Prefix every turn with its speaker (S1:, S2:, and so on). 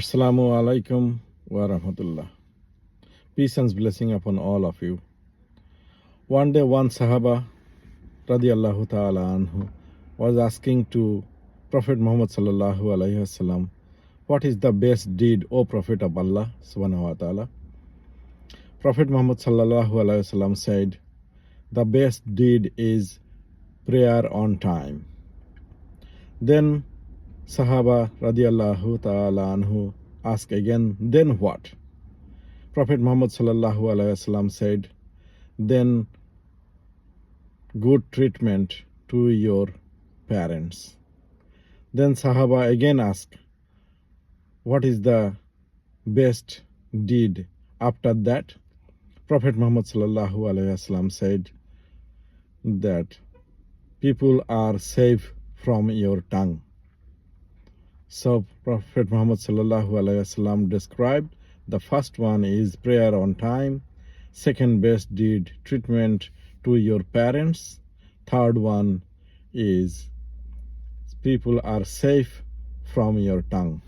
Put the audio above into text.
S1: Assalamu alaikum wa rahmatullah. Peace and blessing upon all of you. One day one Sahaba radiallahu ta'ala anhu was asking to Prophet Muhammad sallallahu alaihi wasallam, what is the best deed, O Prophet of Allah subhanahu wa ta'ala? Prophet Muhammad sallallahu alaihi wasallam said, the best deed is prayer on time. Then Sahaba radiallahu ta'ala anhu asked again, then what? Prophet Muhammad sallallahu alaihi wasallam said, then good treatment to your parents. Then Sahaba again asked, what is the best deed after that? Prophet Muhammad sallallahu alaihi wasallam said that people are safe from your tongue. So Prophet Muhammad sallallahu alaihi wasallam described the first one is prayer on time, second best deed treatment to your parents, third one is people are safe from your tongue.